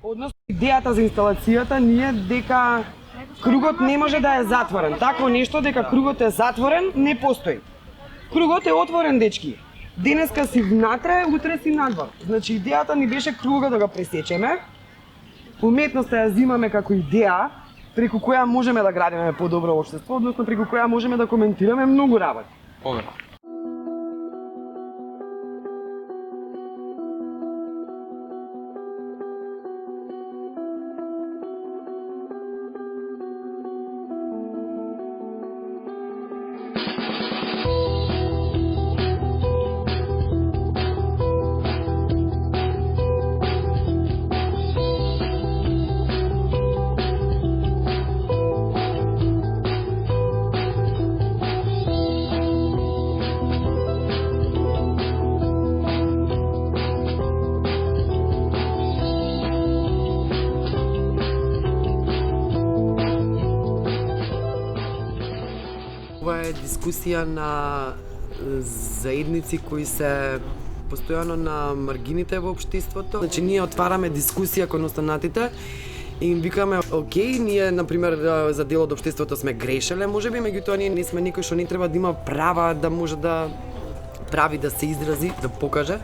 Односно, идејата за инсталацијата ни е дека кругот не може да е затворен. Такво нешто дека кругот е затворен не постои. Кругот е отворен, дечки. Денеска си внатре, утре си надвор. Значи идејата ни беше кругот да го пресечеме. Уметноста ја зимаме како идеја преку која можеме да градиме подобро општество, односно преку која можеме да коментираме многу работи. Ова е дискусија на заедници кои се постојано на маргините во општеството. Значи ние отвараме дискусија кон останатите и им викаме, окей, ние например за дел од општеството сме грешеле, можеби, меѓутоа ние не сме никој што не треба да има права да може да прави, да се изрази, да покаже.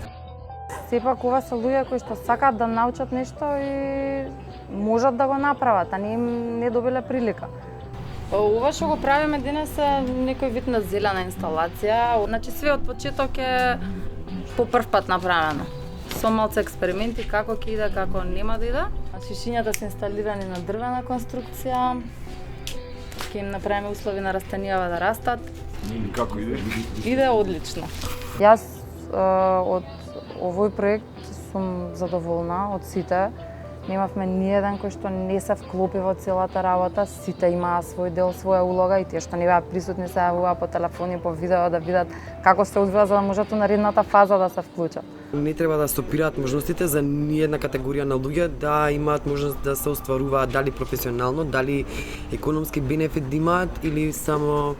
Сепак ова се луѓе кои што сакаат да научат нешто и можат да го направат, а не добиле прилика. Ова што го правиме денес е некој вид на зелена инсталација. Значи све од почеток е по прв пат направено. Со малце експерименти како ќе иде, како нема да иде. Шишињата се инсталирани на дрвена конструкција. Ќе им направиме услови на растенијава да растат. Како иде? Иде одлично. Јас од овој проект сум задоволна од сите. Немавме ниеден кој што не се вклопи во целата работа, сите имаа свој дел, своја улога и тие што не беа присутни се јавуваа по телефони, по видео да видат како се одвива за да можат у наредната фаза да се вклучат. Не треба да стопираат можностите за ниедна категорија на луѓе да имаат можност да се остваруваат дали професионално, дали економски бенефит да имаат или само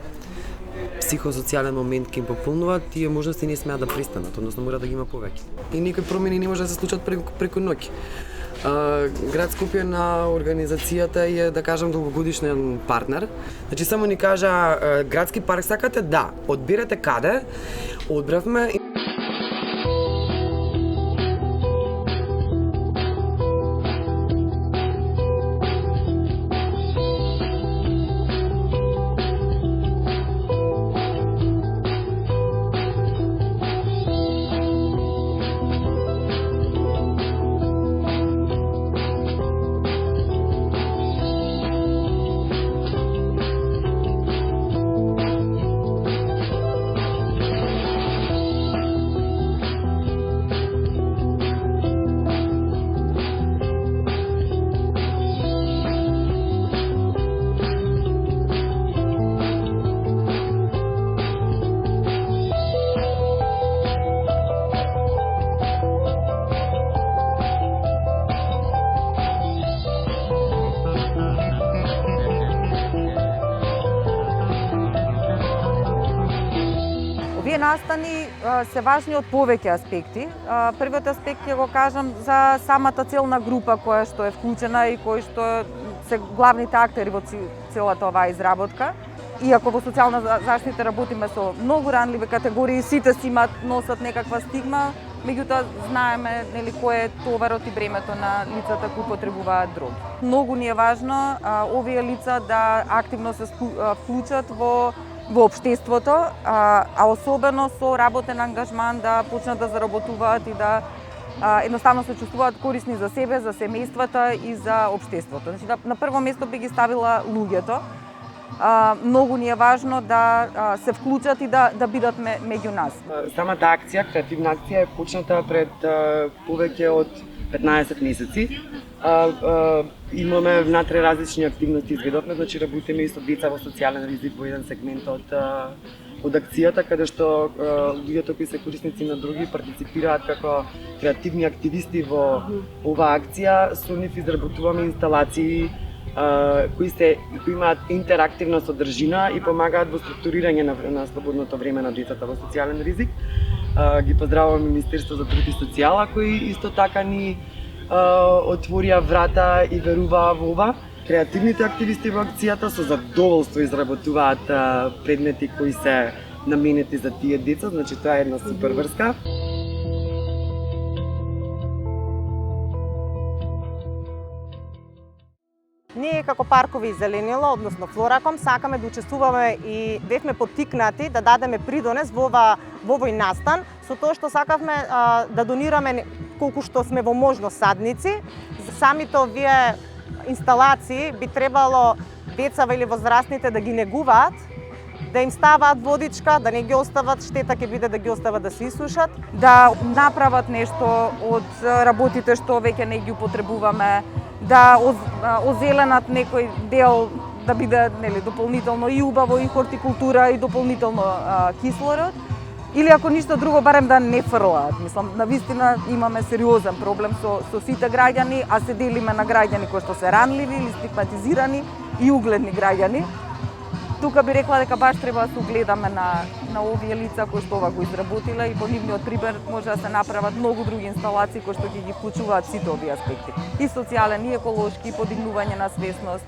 психосоцијален момент ќе им пополнуваат, тие можности не смеат да престанат, односно мора да ги има повеќе. И некои промени не може да се случат преку ноќ. Град Скопје на организацијата е, да кажам, долгогодишен партнер. Значи само ни кажа, градски парк сакате? Да. Одберете каде? Одбравме. Овие настани се важни од повеќе аспекти. Првиот аспект ќе го кажам за самата целна група која што е вклучена и кои што се главните актери во целата оваа изработка. Иако во социјална заштита работиме со многу ранливи категории, сите си носат некаква стигма, меѓутоа знаеме нели кој е товарот и бремето на лицата кои потребуваат дроги. Многу ни е важно овие лица да активно се вклучат во општеството, а особено со работен ангажман да почнат да заработуваат и да едноставно се чувствуваат корисни за себе, за семејствата и за општеството. Значи, на прво место би ги ставила луѓето. Многу ни е важно да се вклучат и да бидат меѓу нас. Самата акција, креативна акција е почната пред повеќе од 15 месеци. Имаме внатре различни активности изведовме, значи работиме и со деца во социјален ризик во еден сегмент од акцијата, каде што луѓето кои се корисници на други партиципираат како креативни активисти во оваа акција. Со нив изработуваме инсталации кои имаат интерактивна содржина и помагаат во структурирање на слободното време на децата во социјален ризик. Ги поздравувам Министерство за труд и социјала кои исто така ни отворија врата и веруваа во ова. Креативните активисти во акцијата со задоволство изработуваат предмети кои се наменети за тие деца, значи тоа е една супер врска. Ние како паркови и зеленило, односно Флораком, сакаме да учествуваме и бевме поттикнати да дадеме придонес во овој настан, со тоа што сакавме да донираме колку што сме во можност садници. Самите овие инсталации би требало децава или возрастните да ги негуваат, да им ставаат водичка, да не ги остават, штета ќе биде да ги остават да се исушат. Да направат нешто од работите што веќе не ги употребуваме, да озеленат некој дел да биде дополнително и убаво и хортикултура и дополнително кислород. Или ако ништо друго, барем да не фрлаат. Мислам, навистина имаме сериозен проблем со сите граѓани, а се делиме на граѓани кои што се ранливи или стигматизирани и угледни граѓани. Тука би рекла дека баш треба да се угледаме на овие лица кои што ова го изработиле и по нивниот пример може да се направат многу други инсталации кои што ќе ги вклучуваат сите овие аспекти. И социјален, и еколошки, и подигнување на свесност.